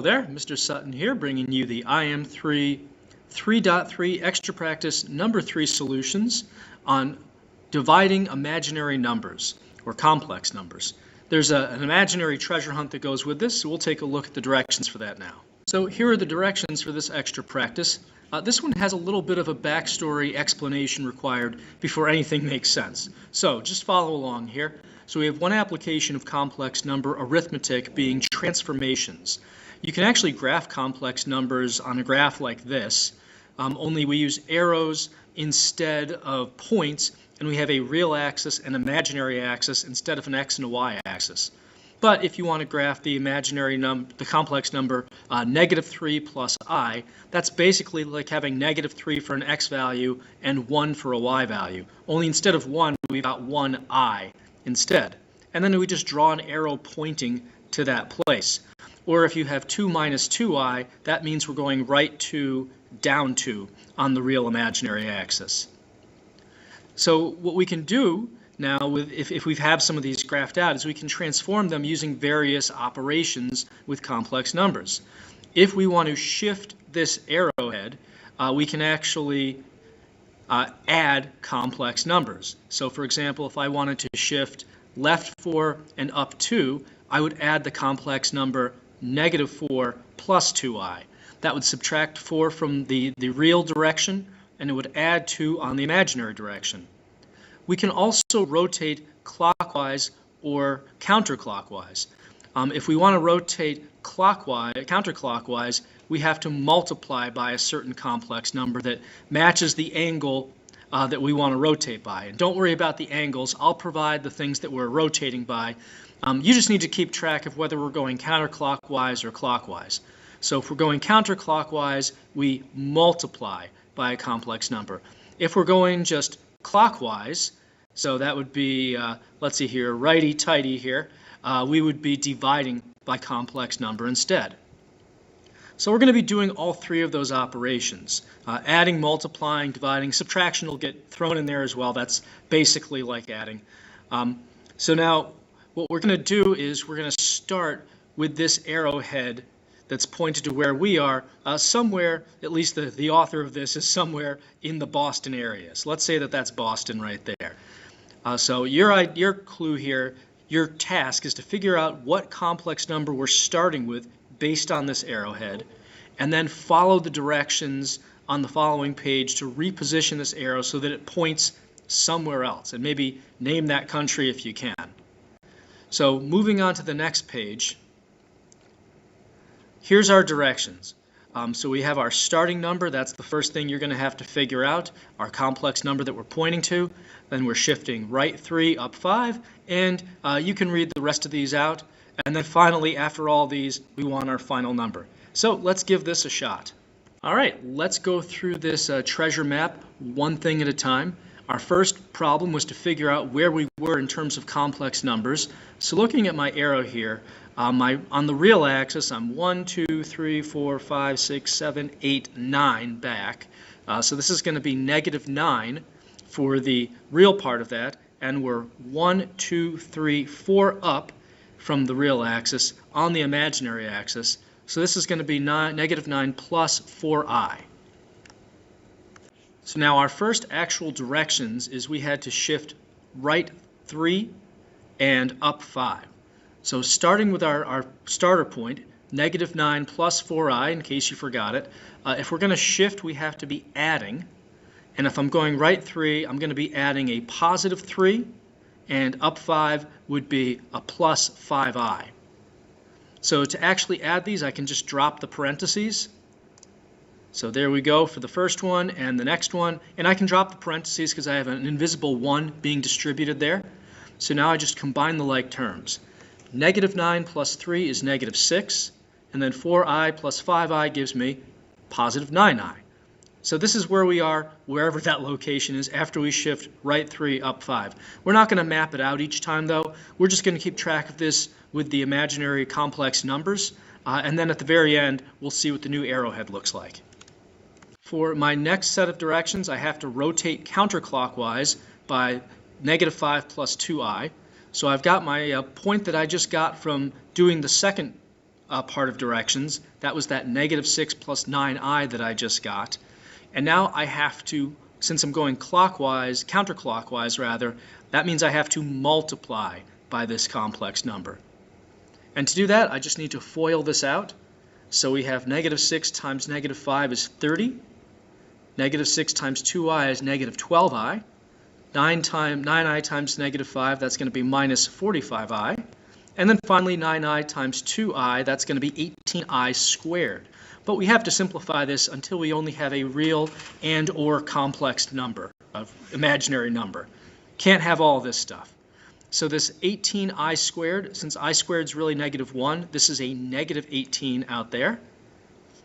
Hello there, Mr. Sutton here, bringing you the IM3 3.3 Extra Practice Number 3 solutions on dividing imaginary numbers, or complex numbers. There's an imaginary treasure hunt that goes with this, so we'll take a look at the directions for that now. So here are the directions for this extra practice. This one has a little bit of a backstory explanation required before anything makes sense. So just follow along here. So we have one application of complex number arithmetic being transformations. You can actually graph complex numbers on a graph like this, only we use arrows instead of points, and we have a real axis and imaginary axis instead of an x and a y axis. But if you want to graph the the complex number -3 plus I, that's basically like having -3 for an x value and 1 for a y value. Only instead of 1, we've got 1i instead. And then we just draw an arrow pointing to that place. Or if you have 2 minus 2i, that means we're going right 2, down 2 on the real imaginary axis. So what we can do now, if we have some of these graphed out, is we can transform them using various operations with complex numbers. If we want to shift this arrowhead, we can actually add complex numbers. So for example, if I wanted to shift left 4 and up 2, I would add the complex number -4 plus 2i. That would subtract 4 from the real direction, and it would add 2 on the imaginary direction. We can also rotate clockwise or counterclockwise. If we want to rotate counterclockwise, we have to multiply by a certain complex number that matches the angle that we want to rotate by. And don't worry about the angles. I'll provide the things that we're rotating by. You just need to keep track of whether we're going counterclockwise or clockwise. So if we're going counterclockwise, we multiply by a complex number. If we're going just clockwise, so that would be, let's see here, righty-tighty here, we would be dividing by complex number instead. So we're going to be doing all three of those operations. Adding, multiplying, dividing, subtraction will get thrown in there as well. That's basically like adding. So now what we're going to do is we're going to start with this arrowhead that's pointed to where we are, somewhere, at least the author of this is somewhere in the Boston area. So let's say that that's Boston right there. So your clue here, your task is to figure out what complex number we're starting with based on this arrowhead, and then follow the directions on the following page to reposition this arrow so that it points somewhere else, and maybe name that country if you can. So moving on to the next page, here's our directions. So we have our starting number. That's the first thing you're going to have to figure out, our complex number that we're pointing to. Then we're shifting right 3, up 5, and you can read the rest of these out. And then finally, after all these, we want our final number. So let's give this a shot. All right, let's go through this treasure map one thing at a time. Our first problem was to figure out where we were in terms of complex numbers. So looking at my arrow here, on the real axis, I'm 1, 2, 3, 4, 5, 6, 7, 8, 9 back. So this is going to be -9 for the real part of that, and we're 1, 2, 3, 4 up from the real axis on the imaginary axis. So this is going to be -9 plus 4i. So now our first actual directions is we had to shift right 3 and up 5. So starting with our starter point, -9 plus 4i, in case you forgot it, if we're going to shift, we have to be adding. And if I'm going right 3, I'm going to be adding a +3, and up 5 would be a plus 5i. So to actually add these, I can just drop the parentheses. So there we go for the first one and the next one. And I can drop the parentheses because I have an invisible 1 being distributed there. So now I just combine the like terms. -9 plus 3 is -6, and then 4i plus 5i gives me +9i. So this is where we are, wherever that location is, after we shift right 3, up 5. We're not going to map it out each time, though. We're just going to keep track of this with the imaginary complex numbers, and then at the very end, we'll see what the new arrowhead looks like. For my next set of directions, I have to rotate counterclockwise by -5 plus 2i. So I've got my point that I just got from doing the second part of directions. That was that negative 6 plus 9i that I just got. And now I have to, since I'm going clockwise, counterclockwise rather, that means I have to multiply by this complex number. And to do that, I just need to FOIL this out. So we have negative 6 times negative 5 is 30. Negative 6 times 2i is negative 12i. 9i times negative 5, that's going to be minus 45i. And then finally 9i times 2i, that's going to be 18i squared. But we have to simplify this until we only have a real and or complex number, an imaginary number. Can't have all this stuff. So this 18i squared, since I squared is really negative 1, this is a negative 18 out there.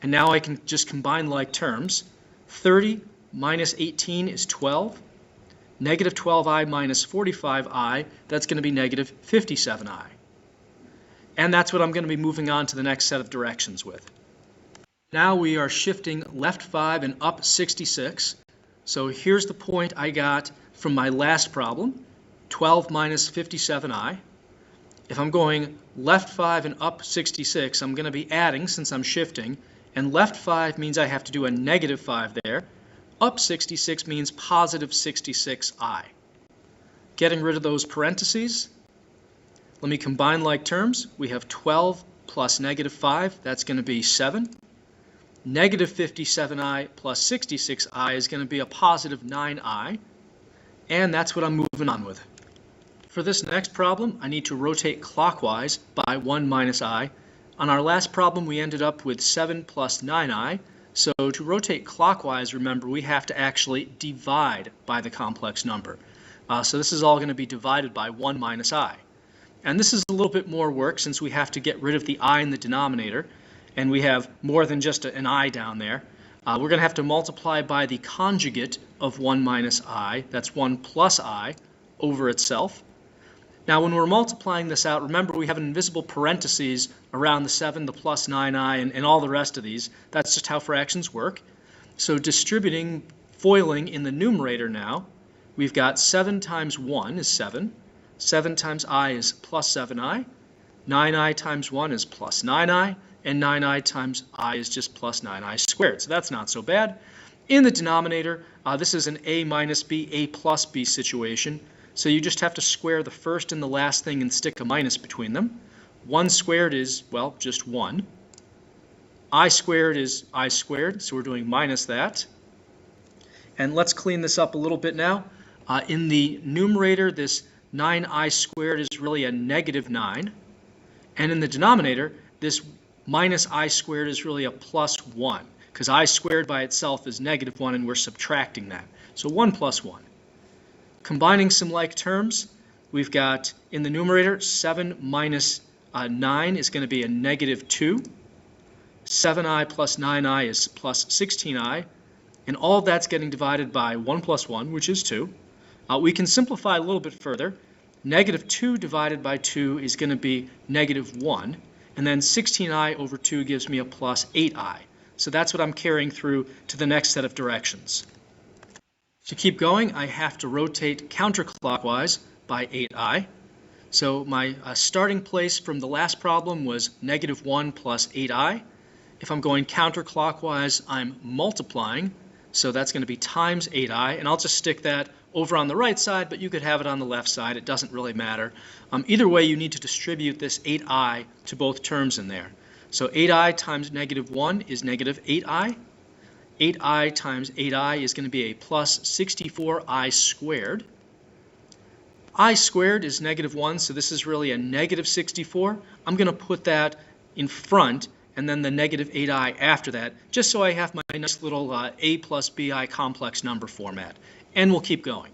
And now I can just combine like terms. 30 minus 18 is 12. Negative 12i minus 45i, that's going to be negative 57i. And that's what I'm going to be moving on to the next set of directions with. Now we are shifting left 5 and up 66. So here's the point I got from my last problem, 12 minus 57i. If I'm going left 5 and up 66, I'm going to be adding since I'm shifting. And left 5 means I have to do a negative 5 there. Up 66 means positive 66i. Getting rid of those parentheses, let me combine like terms. We have 12 plus negative 5, that's going to be 7. Negative 57i plus 66i is going to be a positive 9i. And that's what I'm moving on with. For this next problem, I need to rotate clockwise by 1 minus i. On our last problem, we ended up with 7 plus 9i. So to rotate clockwise, remember, we have to actually divide by the complex number. So this is all going to be divided by 1 minus I. And this is a little bit more work since we have to get rid of the I in the denominator. And we have more than just an I down there. We're going to have to multiply by the conjugate of 1 minus I. That's 1 plus I over itself. Now when we're multiplying this out, remember we have an invisible parentheses around the 7, the plus 9i, and all the rest of these. That's just how fractions work. So distributing, FOILing in the numerator now, we've got 7 times 1 is 7. 7 times I is plus 7i. 9i times 1 is plus 9i. And 9i times I is just plus 9i squared. So that's not so bad. In the denominator, this is an a minus b, a plus b situation. So you just have to square the first and the last thing and stick a minus between them. 1 squared is, well, just 1. I squared is I squared, so we're doing minus that. And let's clean this up a little bit now. In the numerator, this 9i squared is really a negative 9. And in the denominator, this minus I squared is really a plus 1, because I squared by itself is negative 1, and we're subtracting that. So 1 plus 1. Combining some like terms, we've got in the numerator 7 minus 9 is going to be a negative 2. 7i plus 9i is plus 16i. And all of that's getting divided by 1 plus 1, which is 2. We can simplify a little bit further. Negative 2 divided by 2 is going to be negative 1. And then 16i over 2 gives me a plus 8i. So that's what I'm carrying through to the next set of directions. To keep going, I have to rotate counterclockwise by 8i. So my starting place from the last problem was negative 1 plus 8i. If I'm going counterclockwise, I'm multiplying. So that's going to be times 8i. And I'll just stick that over on the right side, but you could have it on the left side. It doesn't really matter. Either way, you need to distribute this 8i to both terms in there. So 8i times negative 1 is negative 8i. 8i times 8i is going to be a plus 64i squared. I squared is negative 1, so this is really a negative 64. I'm going to put that in front and then the negative 8i after that, just so I have my nice little a plus bi complex number format. And we'll keep going.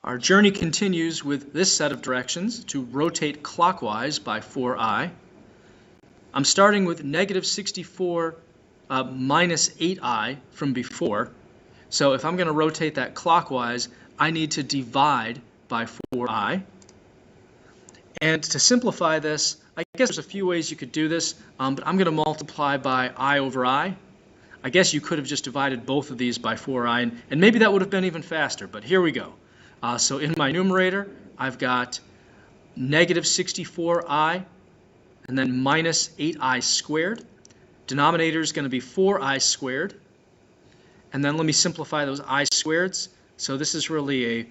Our journey continues with this set of directions to rotate clockwise by 4i. I'm starting with negative 64 minus 8i from before. So if I'm going to rotate that clockwise, I need to divide by 4i. And to simplify this, I guess there's a few ways you could do this, but I'm going to multiply by I over I. I guess you could have just divided both of these by 4i, and maybe that would have been even faster, but here we go. So in my numerator, I've got negative 64i and then minus 8i squared. Denominator is going to be 4i squared. And then let me simplify those I squareds. So this is really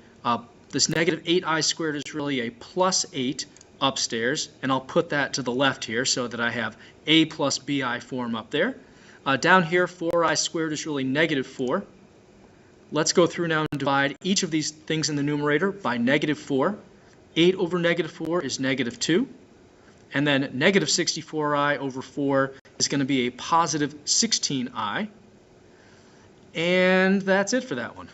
this negative 8i squared is really a plus 8 upstairs, and I'll put that to the left here so that I have a plus bi form up there. Down here, 4i squared is really negative 4. Let's go through now and divide each of these things in the numerator by negative 4. 8 over negative 4 is negative 2. And then negative 64i over 4 is going to be a positive 16i. And that's it for that one.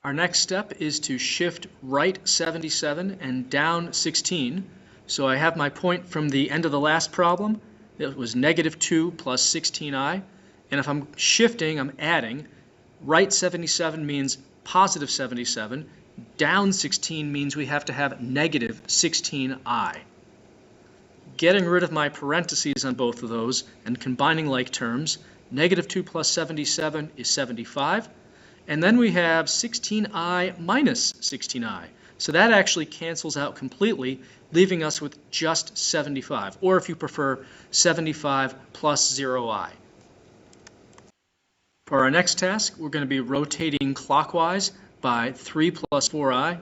Our next step is to shift right 77 and down 16. So I have my point from the end of the last problem. It was negative 2 plus 16i. And if I'm shifting, I'm adding. Right 77 means positive 77. Down 16 means we have to have negative 16i. Getting rid of my parentheses on both of those and combining like terms, negative 2 plus 77 is 75. And then we have 16i minus 16i. So that actually cancels out completely, leaving us with just 75. Or if you prefer, 75 plus 0i. For our next task, we're going to be rotating clockwise by 3 plus 4i.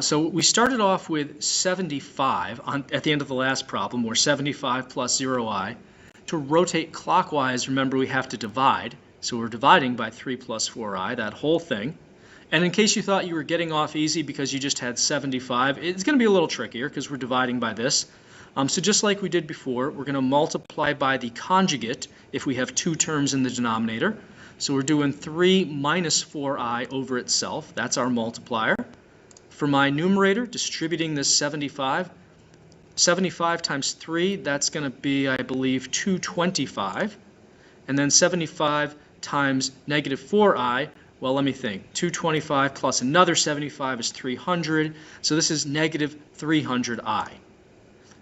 So we started off with 75 at the end of the last problem, or 75 plus 0i. To rotate clockwise, remember we have to divide. So we're dividing by 3 plus 4i, that whole thing. And in case you thought you were getting off easy because you just had 75, it's going to be a little trickier because we're dividing by this. So just like we did before, we're going to multiply by the conjugate if we have two terms in the denominator. So we're doing 3 minus 4i over itself. That's our multiplier. For my numerator, distributing this 75, 75 times 3, that's going to be, I believe, 225. And then 75 times negative 4i, well, let me think. 225 plus another 75 is 300. So this is negative 300i.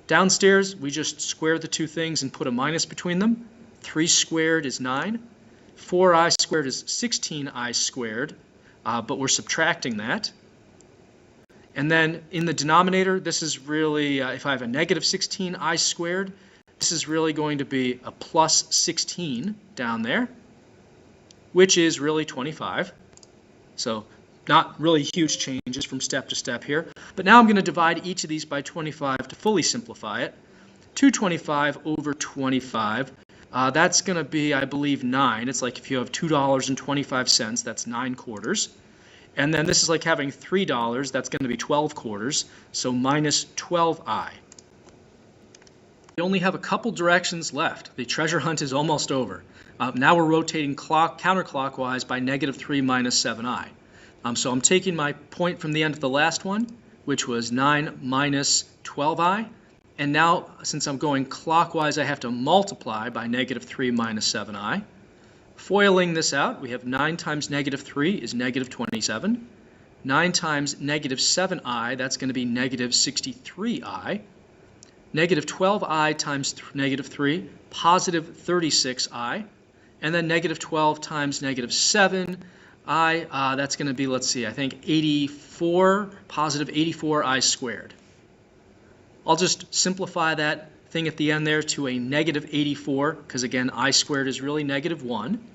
Downstairs, we just square the two things and put a minus between them. 3 squared is 9. 4i squared is 16i squared, but we're subtracting that. And then in the denominator, this is really, if I have a negative 16i squared, this is really going to be a plus 16 down there, which is really 25. So not really huge changes from step to step here. But now I'm going to divide each of these by 25 to fully simplify it. 225 over 25. That's going to be, I believe, 9. It's like if you have $2.25, that's 9 quarters. And then this is like having $3, that's going to be 12 quarters, so minus 12i. We only have a couple directions left. The treasure hunt is almost over. Now we're rotating counterclockwise by negative 3 minus 7i. So I'm taking my point from the end of the last one, which was 9 minus 12i. And now, since I'm going clockwise, I have to multiply by negative 3 minus 7i. Foiling this out, we have 9 times negative 3 is negative 27. 9 times negative 7i, that's going to be negative 63i. Negative 12i times negative 3, positive 36i. And then negative 12 times negative 7i, that's going to be, let's see, I think 84, positive 84i squared. I'll just simplify that thing at the end there to a negative 84, because again, I squared is really negative 1.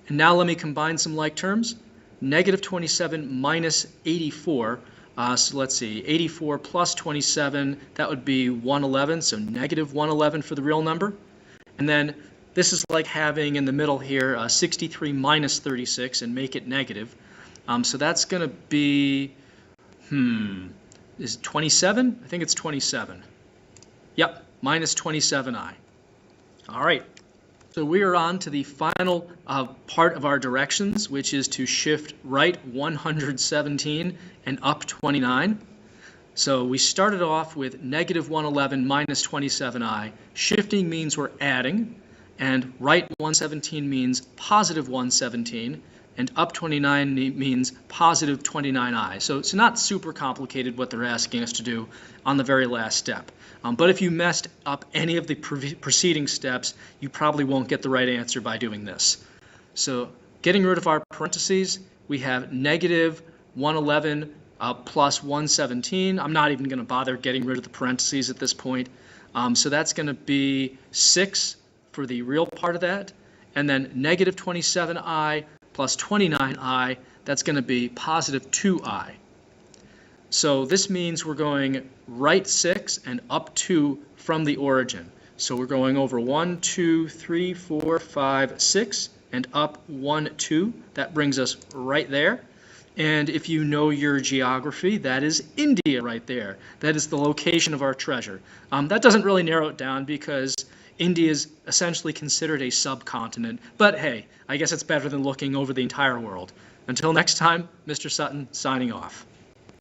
And now let me combine some like terms. Negative 27 minus 84, so let's see, 84 plus 27, that would be 111, so negative 111 for the real number. And then this is like having in the middle here 63 minus 36 and make it negative. So that's going to be, is it 27? I think it's 27. Yep, minus 27i. All right, so we are on to the final part of our directions, which is to shift right 117 and up 29. So we started off with negative 111 minus 27i. Shifting means we're adding, and right 117 means positive 117. And up 29 means positive 29i. So it's not super complicated what they're asking us to do on the very last step. But if you messed up any of the preceding steps, you probably won't get the right answer by doing this. So getting rid of our parentheses, we have negative 111 plus 117. I'm not even going to bother getting rid of the parentheses at this point. So that's going to be 6 for the real part of that. And then negative 27i plus 29i, that's going to be positive 2i. So this means we're going right 6 and up 2 from the origin. So we're going over 1, 2, 3, 4, 5, 6, and up 1, 2. That brings us right there. And if you know your geography, that is India right there. That is the location of our treasure. That doesn't really narrow it down because India is essentially considered a subcontinent. But hey, I guess it's better than looking over the entire world. Until next time, Mr. Sutton signing off.